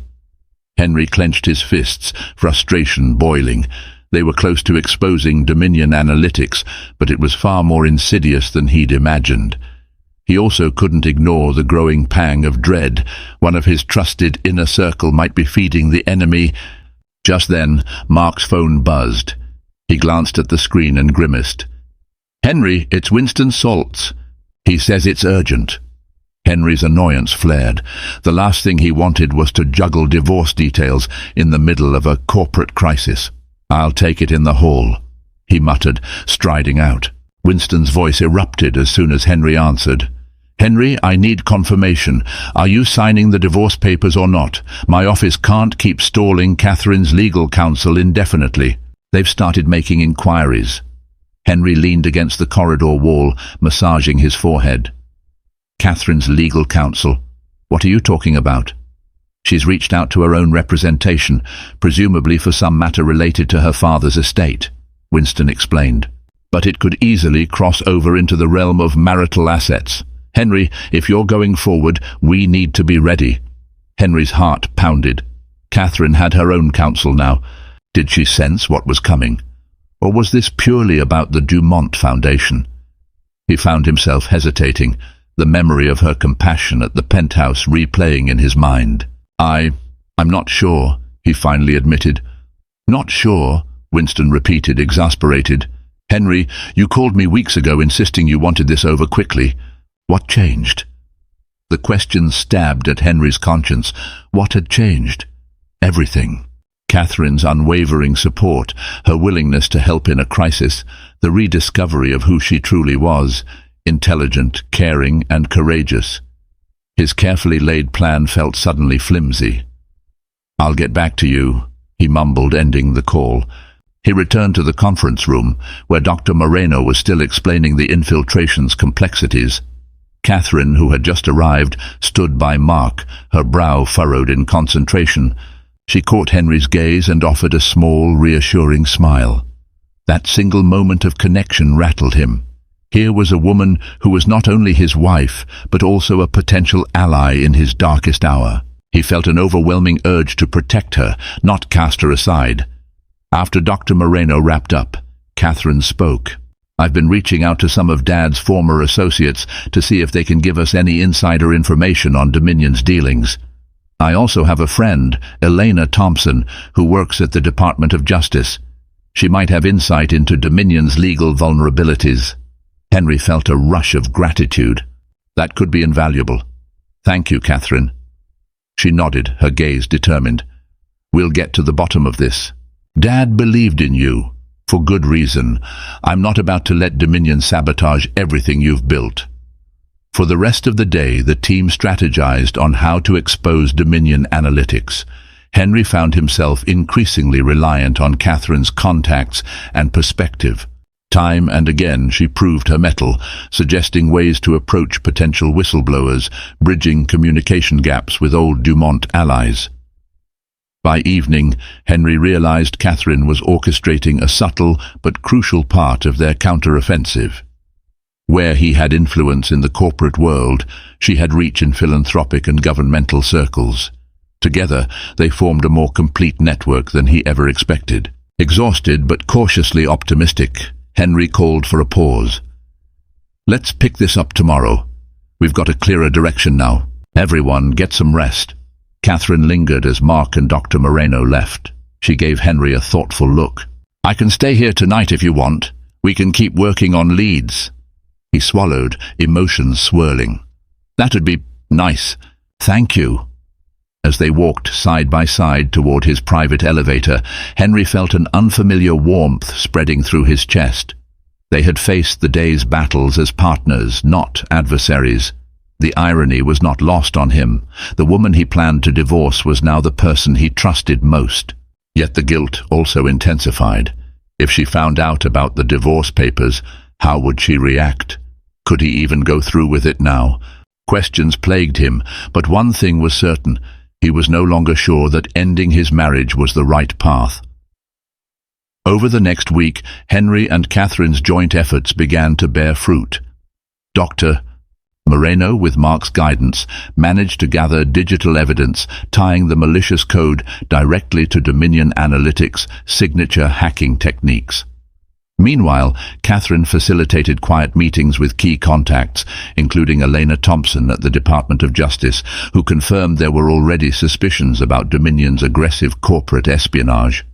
Henry clenched his fists, frustration boiling. They were close to exposing Dominion Analytics, but it was far more insidious than he'd imagined. He also couldn't ignore the growing pang of dread. One of his trusted inner circle might be feeding the enemy. Just then, Mark's phone buzzed. He glanced at the screen and grimaced. "Henry, it's Winston Saltz. He says it's urgent." Henry's annoyance flared. The last thing he wanted was to juggle divorce details in the middle of a corporate crisis. "I'll take it in the hall," he muttered, striding out. Winston's voice erupted as soon as Henry answered. "Henry, I need confirmation. Are you signing the divorce papers or not? My office can't keep stalling Catherine's legal counsel indefinitely. They've started making inquiries." Henry leaned against the corridor wall, massaging his forehead. "Catherine's legal counsel? What are you talking about?" "She's reached out to her own representation, presumably for some matter related to her father's estate," Winston explained. "But it could easily cross over into the realm of marital assets. Henry, if you're going forward, we need to be ready." Henry's heart pounded. Catherine had her own counsel now. Did she sense what was coming? Or was this purely about the Dumont Foundation? He found himself hesitating, the memory of her compassion at the penthouse replaying in his mind. I'm not sure," he finally admitted. "Not sure?" Winston repeated, exasperated. "Henry, you called me weeks ago insisting you wanted this over quickly. What changed?" The question stabbed at Henry's conscience. What had changed? Everything. Catherine's unwavering support, her willingness to help in a crisis, the rediscovery of who she truly was, intelligent, caring, and courageous. His carefully laid plan felt suddenly flimsy. "I'll get back to you," he mumbled, ending the call. He returned to the conference room, where Dr. Moreno was still explaining the infiltration's complexities. Catherine, who had just arrived, stood by Mark, her brow furrowed in concentration. She caught Henry's gaze and offered a small, reassuring smile. That single moment of connection rattled him. Here was a woman who was not only his wife, but also a potential ally in his darkest hour. He felt an overwhelming urge to protect her, not cast her aside. After Dr. Moreno wrapped up, Catherine spoke. "I've been reaching out to some of Dad's former associates to see if they can give us any insider information on Dominion's dealings. I also have a friend, Elena Thompson, who works at the Department of Justice. She might have insight into Dominion's legal vulnerabilities." Henry felt a rush of gratitude. "That could be invaluable. Thank you, Catherine." She nodded, her gaze determined. "We'll get to the bottom of this. Dad believed in you, for good reason. I'm not about to let Dominion sabotage everything you've built." For the rest of the day, the team strategized on how to expose Dominion analytics. Henry found himself increasingly reliant on Catherine's contacts and perspective. Time and again she proved her mettle, suggesting ways to approach potential whistleblowers, bridging communication gaps with old Dumont allies. By evening, Henry realized Catherine was orchestrating a subtle but crucial part of their counter-offensive. Where he had influence in the corporate world, she had reach in philanthropic and governmental circles. Together, they formed a more complete network than he ever expected. Exhausted but cautiously optimistic, Henry called for a pause. "Let's pick this up tomorrow. We've got a clearer direction now. Everyone, get some rest." Catherine lingered as Mark and Dr. Moreno left. She gave Henry a thoughtful look. "I can stay here tonight if you want. We can keep working on leads." He swallowed, emotions swirling. "That'd be nice. Thank you." As they walked side by side toward his private elevator, Henry felt an unfamiliar warmth spreading through his chest. They had faced the day's battles as partners, not adversaries. The irony was not lost on him. The woman he planned to divorce was now the person he trusted most. Yet the guilt also intensified. If she found out about the divorce papers, how would she react? Could he even go through with it now? Questions plagued him, but one thing was certain. He was no longer sure that ending his marriage was the right path. Over the next week, Henry and Catherine's joint efforts began to bear fruit. Dr. Moreno, with Mark's guidance, managed to gather digital evidence tying the malicious code directly to Dominion Analytics' signature hacking techniques. Meanwhile, Catherine facilitated quiet meetings with key contacts, including Elena Thompson at the Department of Justice, who confirmed there were already suspicions about Dominion's aggressive corporate espionage.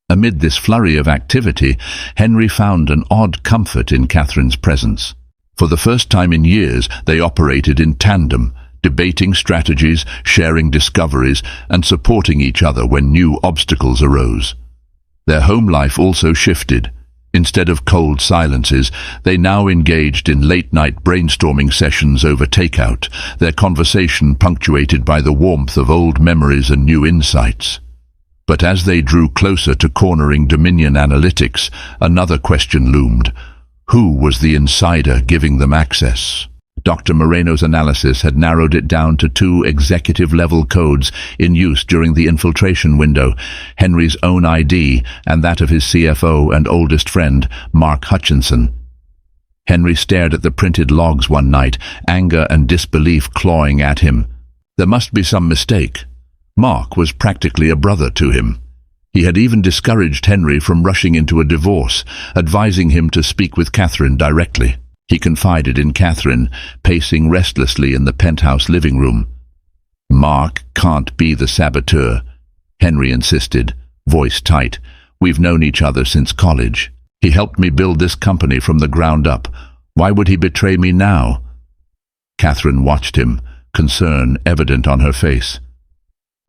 Amid this flurry of activity, Henry found an odd comfort in Catherine's presence. For the first time in years, they operated in tandem, debating strategies, sharing discoveries, and supporting each other when new obstacles arose. Their home life also shifted. Instead of cold silences, they now engaged in late-night brainstorming sessions over takeout, their conversation punctuated by the warmth of old memories and new insights. But as they drew closer to cornering Dominion Analytics, another question loomed. Who was the insider giving them access? Dr. Moreno's analysis had narrowed it down to 2 executive-level codes in use during the infiltration window, Henry's own ID and that of his CFO and oldest friend, Mark Hutchinson. Henry stared at the printed logs one night, anger and disbelief clawing at him. There must be some mistake. Mark was practically a brother to him. He had even discouraged Henry from rushing into a divorce, advising him to speak with Catherine directly. He confided in Catherine, pacing restlessly in the penthouse living room. "Mark can't be the saboteur," Henry insisted, voice tight. "We've known each other since college. He helped me build this company from the ground up. Why would he betray me now?" Catherine watched him, concern evident on her face.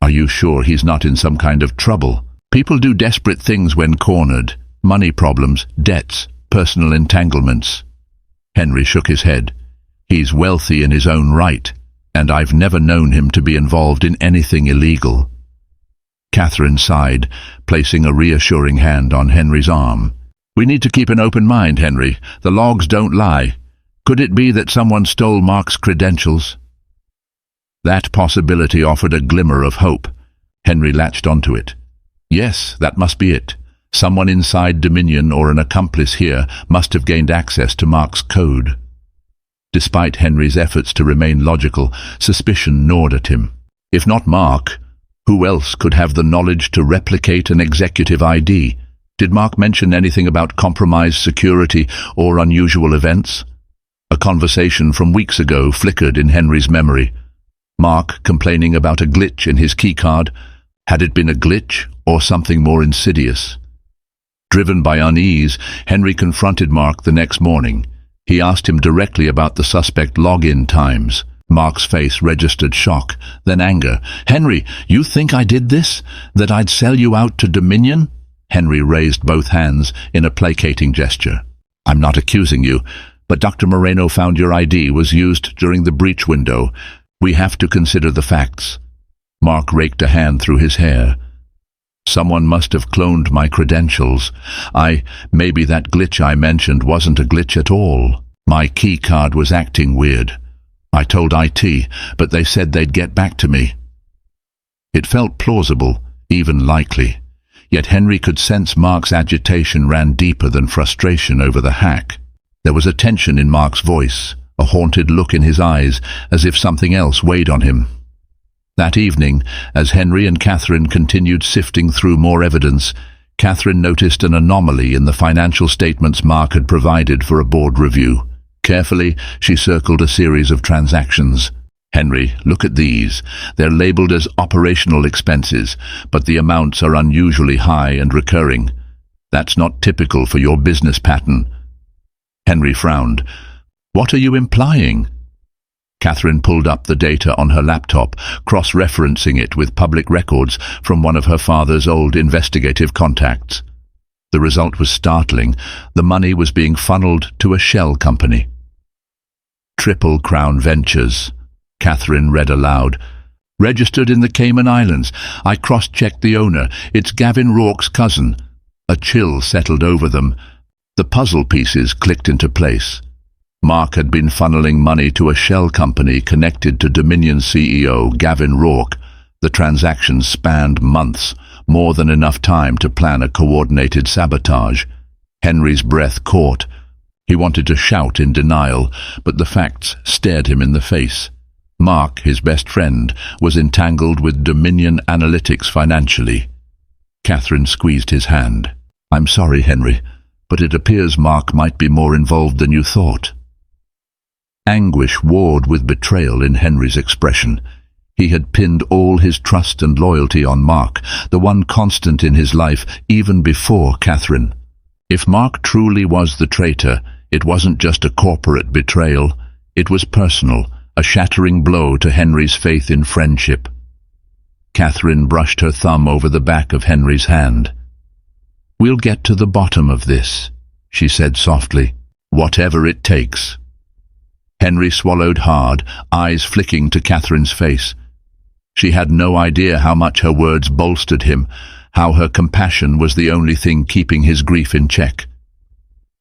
"Are you sure he's not in some kind of trouble? People do desperate things when cornered. Money problems, debts, personal entanglements." Henry shook his head. "He's wealthy in his own right, and I've never known him to be involved in anything illegal." Catherine sighed, placing a reassuring hand on Henry's arm. "We need to keep an open mind, Henry. The logs don't lie. Could it be that someone stole Mark's credentials? That possibility offered a glimmer of hope. Henry latched onto it. Yes, that must be it. Someone inside Dominion or an accomplice here must have gained access to Mark's code. Despite Henry's efforts to remain logical, suspicion gnawed at him. If not Mark, who else could have the knowledge to replicate an executive ID? Did Mark mention anything about compromised security or unusual events? A conversation from weeks ago flickered in Henry's memory. Mark complaining about a glitch in his keycard. Had it been a glitch or something more insidious? Driven by unease, Henry confronted Mark the next morning. He asked him directly about the suspect login times. Mark's face registered shock, then anger. "Henry, you think I did this? That I'd sell you out to Dominion?" Henry raised both hands in a placating gesture. "I'm not accusing you, but Dr. Moreno found your ID was used during the breach window. We have to consider the facts." Mark raked a hand through his hair. "Someone must have cloned my credentials. Maybe that glitch I mentioned wasn't a glitch at all. My key card was acting weird. I told IT, but they said they'd get back to me." It felt plausible, even likely. Yet Henry could sense Mark's agitation ran deeper than frustration over the hack. There was a tension in Mark's voice, a haunted look in his eyes, as if something else weighed on him. That evening, as Henry and Catherine continued sifting through more evidence, Catherine noticed an anomaly in the financial statements Mark had provided for a board review. Carefully, she circled a series of transactions. "Henry, look at these. They're labeled as operational expenses, but the amounts are unusually high and recurring. That's not typical for your business pattern." Henry frowned. "What are you implying?" Catherine pulled up the data on her laptop, cross-referencing it with public records from one of her father's old investigative contacts. The result was startling. The money was being funneled to a shell company. "Triple Crown Ventures," Catherine read aloud. "Registered in the Cayman Islands. I cross-checked the owner. It's Gavin Rourke's cousin." A chill settled over them. The puzzle pieces clicked into place. Mark had been funneling money to a shell company connected to Dominion CEO Gavin Rourke. The transactions spanned months, more than enough time to plan a coordinated sabotage. Henry's breath caught. He wanted to shout in denial, but the facts stared him in the face. Mark, his best friend, was entangled with Dominion Analytics financially. Catherine squeezed his hand. "I'm sorry, Henry, but it appears Mark might be more involved than you thought." Anguish warred with betrayal in Henry's expression. He had pinned all his trust and loyalty on Mark, the one constant in his life even before Catherine. If Mark truly was the traitor, it wasn't just a corporate betrayal. It was personal, a shattering blow to Henry's faith in friendship. Catherine brushed her thumb over the back of Henry's hand. "We'll get to the bottom of this," she said softly. "Whatever it takes." Henry swallowed hard, eyes flicking to Catherine's face. She had no idea how much her words bolstered him, how her compassion was the only thing keeping his grief in check.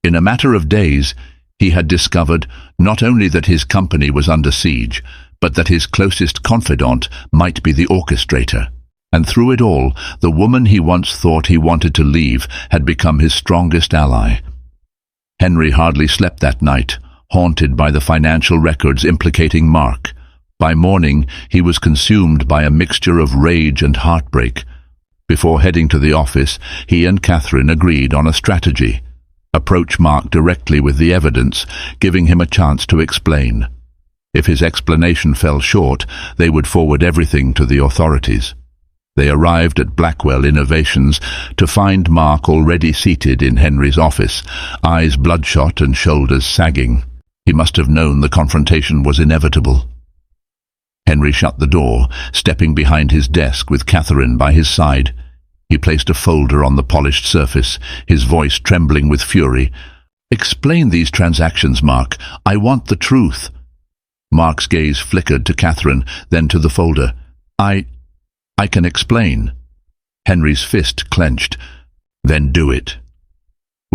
In a matter of days, he had discovered not only that his company was under siege, but that his closest confidant might be the orchestrator. And through it all, the woman he once thought he wanted to leave had become his strongest ally. Henry hardly slept that night, haunted by the financial records implicating Mark. By morning, he was consumed by a mixture of rage and heartbreak. Before heading to the office, he and Catherine agreed on a strategy. Approach Mark directly with the evidence, giving him a chance to explain. If his explanation fell short, they would forward everything to the authorities. They arrived at Blackwell Innovations to find Mark already seated in Henry's office, eyes bloodshot and shoulders sagging. He must have known the confrontation was inevitable. Henry shut the door, stepping behind his desk with Catherine by his side. He placed a folder on the polished surface, his voice trembling with fury. "Explain these transactions, Mark. I want the truth." Mark's gaze flickered to Catherine, then to the folder. I can explain." Henry's fist clenched. "Then do it."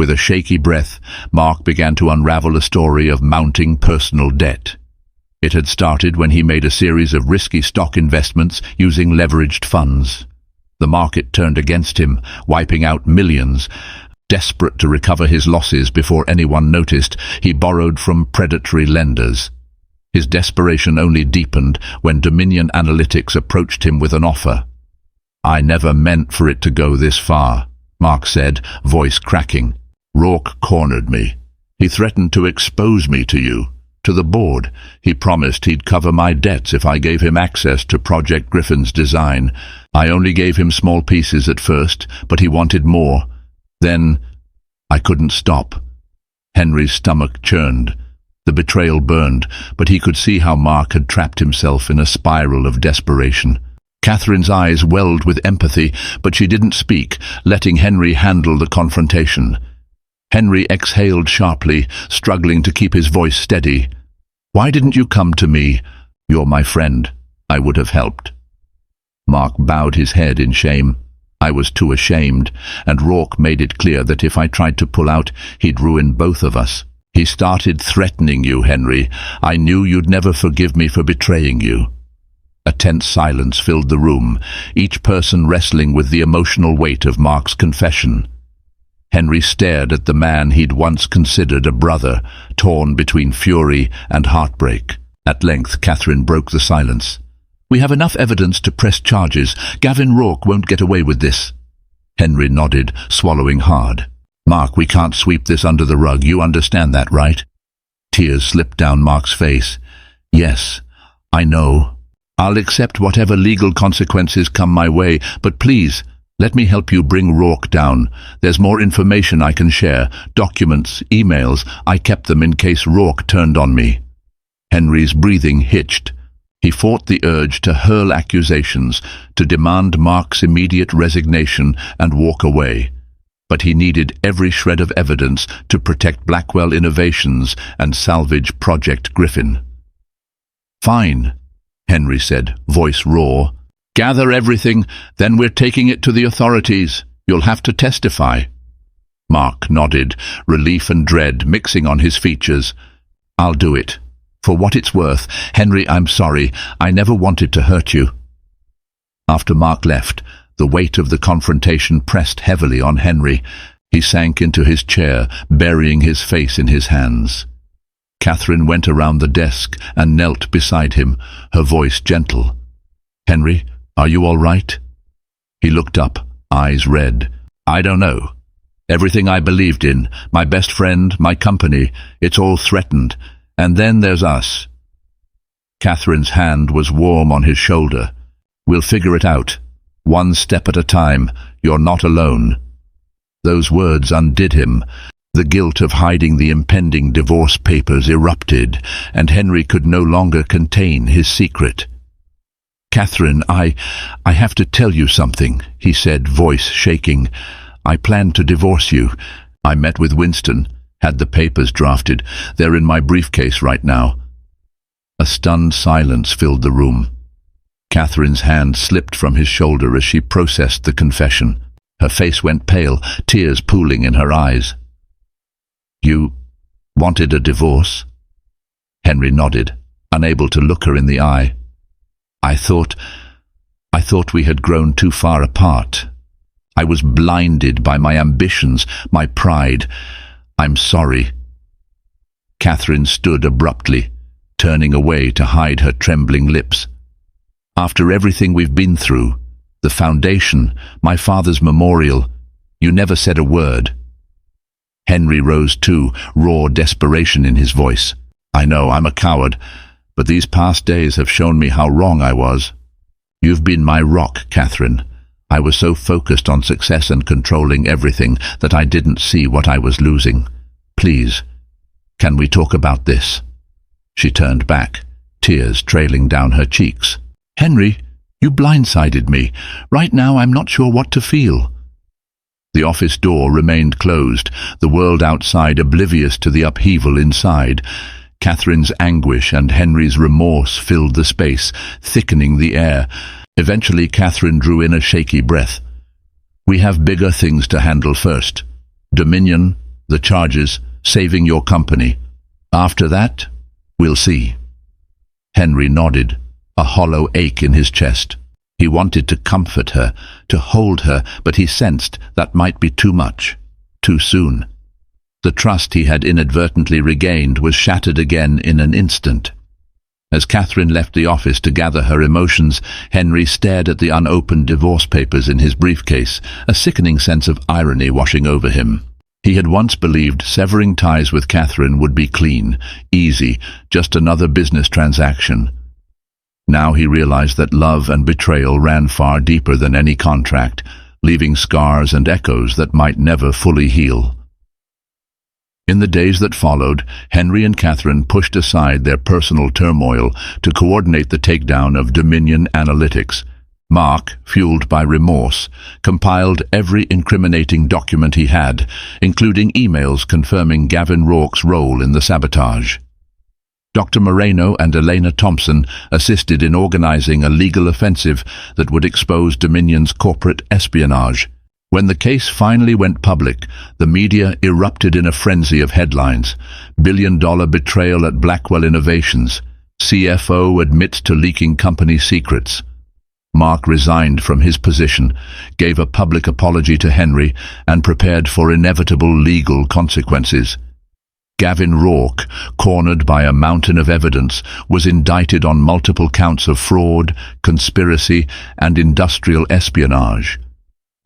With a shaky breath, Mark began to unravel a story of mounting personal debt. It had started when he made a series of risky stock investments using leveraged funds. The market turned against him, wiping out millions. Desperate to recover his losses before anyone noticed, he borrowed from predatory lenders. His desperation only deepened when Dominion Analytics approached him with an offer. "I never meant for it to go this far," Mark said, voice cracking. "Rourke cornered me. He threatened to expose me to you, to the board. He promised he'd cover my debts if I gave him access to Project Griffin's design. I only gave him small pieces at first, but he wanted more. Then I couldn't stop." Henry's stomach churned. The betrayal burned, but he could see how Mark had trapped himself in a spiral of desperation. Catherine's eyes welled with empathy, but she didn't speak, letting Henry handle the confrontation. Henry exhaled sharply, struggling to keep his voice steady. "Why didn't you come to me? You're my friend. I would have helped." Mark bowed his head in shame. "I was too ashamed, and Rourke made it clear that if I tried to pull out, he'd ruin both of us. He started threatening you, Henry. I knew you'd never forgive me for betraying you." A tense silence filled the room, each person wrestling with the emotional weight of Mark's confession. Henry stared at the man he'd once considered a brother, torn between fury and heartbreak. At length, Catherine broke the silence. "We have enough evidence to press charges. Gavin Rourke won't get away with this." Henry nodded, swallowing hard. "Mark, we can't sweep this under the rug. You understand that, right?" Tears slipped down Mark's face. "Yes, I know. I'll accept whatever legal consequences come my way, but please, let me help you bring Rourke down. There's more information I can share, documents, emails. I kept them in case Rourke turned on me." Henry's breathing hitched. He fought the urge to hurl accusations, to demand Mark's immediate resignation and walk away. But he needed every shred of evidence to protect Blackwell Innovations and salvage Project Griffin. "Fine," Henry said, voice raw. "Gather everything, then we're taking it to the authorities. You'll have to testify." Mark nodded, relief and dread mixing on his features. "I'll do it. For what it's worth, Henry, I'm sorry. I never wanted to hurt you." After Mark left, the weight of the confrontation pressed heavily on Henry. He sank into his chair, burying his face in his hands. Catherine went around the desk and knelt beside him, her voice gentle. "Henry, are you all right?" He looked up, eyes red. "I don't know. Everything I believed in, my best friend, my company, it's all threatened. And then there's us." Catherine's hand was warm on his shoulder. "We'll figure it out. One step at a time. You're not alone." Those words undid him. The guilt of hiding the impending divorce papers erupted, and Henry could no longer contain his secret. "Catherine, I have to tell you something," he said, voice shaking. "I plan to divorce you. I met with Winston, had the papers drafted. They're in my briefcase right now." A stunned silence filled the room. Catherine's hand slipped from his shoulder as she processed the confession. Her face went pale, tears pooling in her eyes. "You wanted a divorce?" Henry nodded, unable to look her in the eye. I thought we had grown too far apart. I was blinded by my ambitions, my pride. I'm sorry." Catherine stood abruptly, turning away to hide her trembling lips. "After everything we've been through, the foundation, my father's memorial, you never said a word." Henry rose too, raw desperation in his voice. "I know, I'm a coward, but these past days have shown me how wrong I was. You've been my rock, Catherine. I was so focused on success and controlling everything that I didn't see what I was losing. Please, can we talk about this?" She turned back, tears trailing down her cheeks. "Henry, you blindsided me. Right now I'm not sure what to feel." The office door remained closed, the world outside oblivious to the upheaval inside. Catherine's anguish and Henry's remorse filled the space, thickening the air. Eventually Catherine drew in a shaky breath. "We have bigger things to handle first. Dominion, The charges, saving your company. After that, we'll see." Henry nodded, a hollow ache in his chest. He wanted to comfort her, to hold her, but he sensed that might be too much, too soon. The trust he had inadvertently regained was shattered again in an instant. As Catherine left the office to gather her emotions, Henry stared at the unopened divorce papers in his briefcase, a sickening sense of irony washing over him. He had once believed severing ties with Catherine would be clean, easy, just another business transaction. Now he realized that love and betrayal ran far deeper than any contract, leaving scars and echoes that might never fully heal. In the days that followed, Henry and Catherine pushed aside their personal turmoil to coordinate the takedown of Dominion Analytics. Mark, fueled by remorse, compiled every incriminating document he had, including emails confirming Gavin Rourke's role in the sabotage. Dr. Moreno and Elena Thompson assisted in organizing a legal offensive that would expose Dominion's corporate espionage. When the case finally went public, the media erupted in a frenzy of headlines. Billion-dollar betrayal at Blackwell Innovations. CFO admits to leaking company secrets. Mark resigned from his position, gave a public apology to Henry, and prepared for inevitable legal consequences. Gavin Rourke, cornered by a mountain of evidence, was indicted on multiple counts of fraud, conspiracy, and industrial espionage.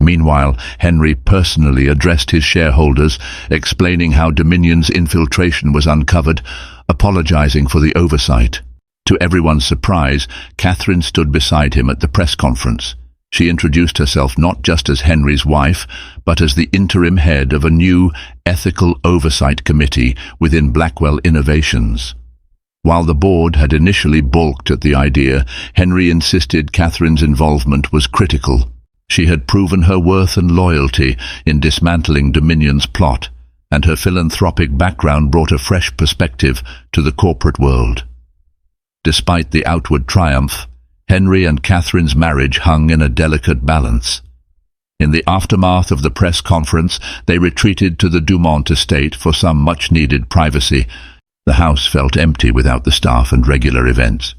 Meanwhile, Henry personally addressed his shareholders, explaining how Dominion's infiltration was uncovered, apologizing for the oversight. To everyone's surprise, Catherine stood beside him at the press conference. She introduced herself not just as Henry's wife, but as the interim head of a new ethical oversight committee within Blackwell Innovations. While the board had initially balked at the idea, Henry insisted Catherine's involvement was critical. She had proven her worth and loyalty in dismantling Dominion's plot, and her philanthropic background brought a fresh perspective to the corporate world. Despite the outward triumph, Henry and Catherine's marriage hung in a delicate balance. In the aftermath of the press conference, they retreated to the Dumont estate for some much-needed privacy. The house felt empty without the staff and regular events.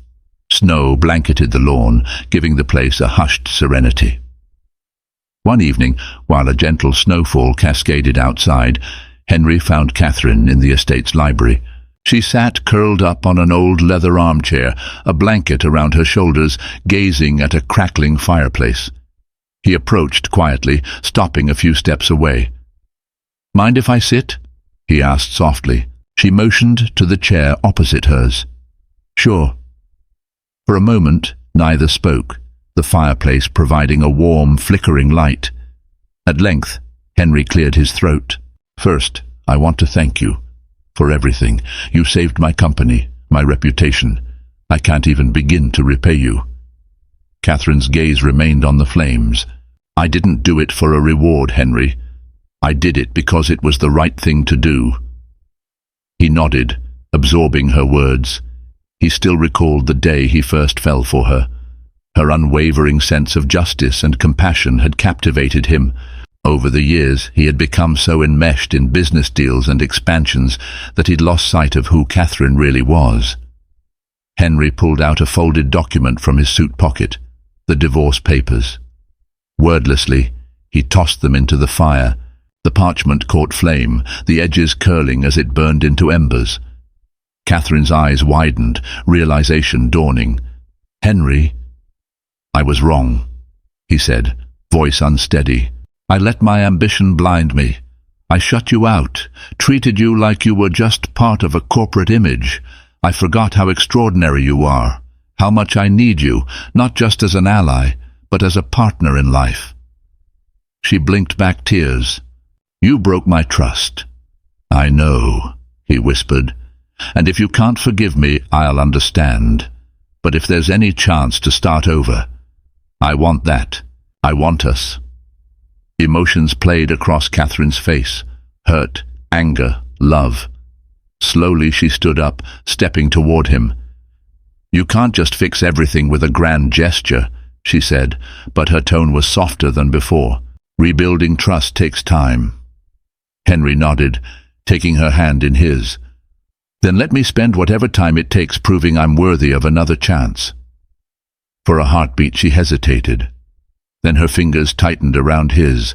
Snow blanketed the lawn, giving the place a hushed serenity. One evening, while a gentle snowfall cascaded outside, Henry found Catherine in the estate's library. She sat curled up on an old leather armchair, a blanket around her shoulders, gazing at a crackling fireplace. He approached quietly, stopping a few steps away. "Mind if I sit?" he asked softly. She motioned to the chair opposite hers. "Sure." For a moment, neither spoke, the fireplace providing a warm, flickering light. At length, Henry cleared his throat. "First, I want to thank you for everything. You saved my company, my reputation. I can't even begin to repay you." Catherine's gaze remained on the flames. "I didn't do it for a reward, Henry. I did it because it was the right thing to do." He nodded, absorbing her words. He still recalled the day he first fell for her. Her unwavering sense of justice and compassion had captivated him. Over the years, he had become so enmeshed in business deals and expansions that he'd lost sight of who Catherine really was. Henry pulled out a folded document from his suit pocket, the divorce papers. Wordlessly, he tossed them into the fire. The parchment caught flame, the edges curling as it burned into embers. Catherine's eyes widened, realization dawning. "Henry, I was wrong," he said, voice unsteady. "I let my ambition blind me. I shut you out, treated you like you were just part of a corporate image. I forgot how extraordinary you are, how much I need you, not just as an ally, but as a partner in life." She blinked back tears. "You broke my trust." "I know," he whispered. "And if you can't forgive me, I'll understand. But if there's any chance to start over, I want that. I want us." Emotions played across Catherine's face. Hurt, anger, love. Slowly she stood up, stepping toward him. "You can't just fix everything with a grand gesture," she said, but her tone was softer than before. "Rebuilding trust takes time." Henry nodded, taking her hand in his. Then let me spend whatever time it takes proving I'm worthy of another chance. For a heartbeat she hesitated. Then her fingers tightened around his.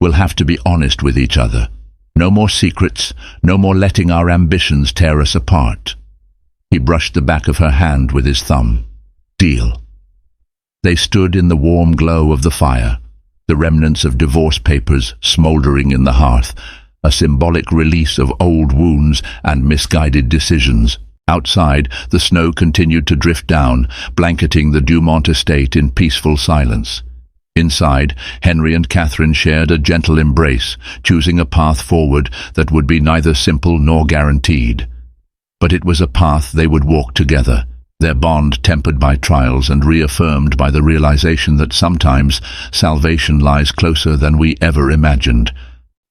We'll have to be honest with each other. No more secrets, no more letting our ambitions tear us apart. He brushed the back of her hand with his thumb. Deal. They stood in the warm glow of the fire, the remnants of divorce papers smouldering in the hearth, a symbolic release of old wounds and misguided decisions. Outside, the snow continued to drift down, blanketing the Dumont estate in peaceful silence. Inside, Henry and Catherine shared a gentle embrace, choosing a path forward that would be neither simple nor guaranteed. But it was a path they would walk together, their bond tempered by trials and reaffirmed by the realization that sometimes salvation lies closer than we ever imagined.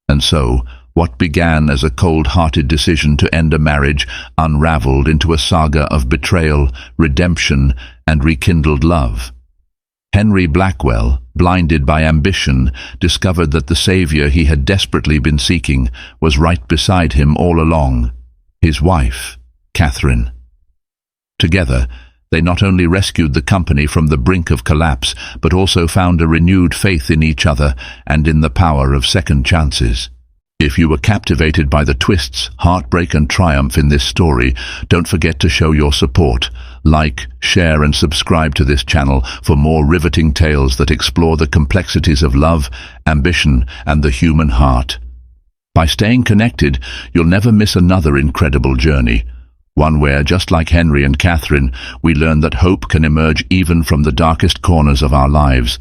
And so, what began as a cold-hearted decision to end a marriage unraveled into a saga of betrayal, redemption, and rekindled love. Henry Blackwell, blinded by ambition, discovered that the savior he had desperately been seeking was right beside him all along, his wife, Catherine. Together, they not only rescued the company from the brink of collapse, but also found a renewed faith in each other and in the power of second chances. If you were captivated by the twists, heartbreak and triumph in this story, don't forget to show your support. Like, share and subscribe to this channel for more riveting tales that explore the complexities of love, ambition, and the human heart. By staying connected, you'll never miss another incredible journey. One where, just like Henry and Catherine, we learn that hope can emerge even from the darkest corners of our lives.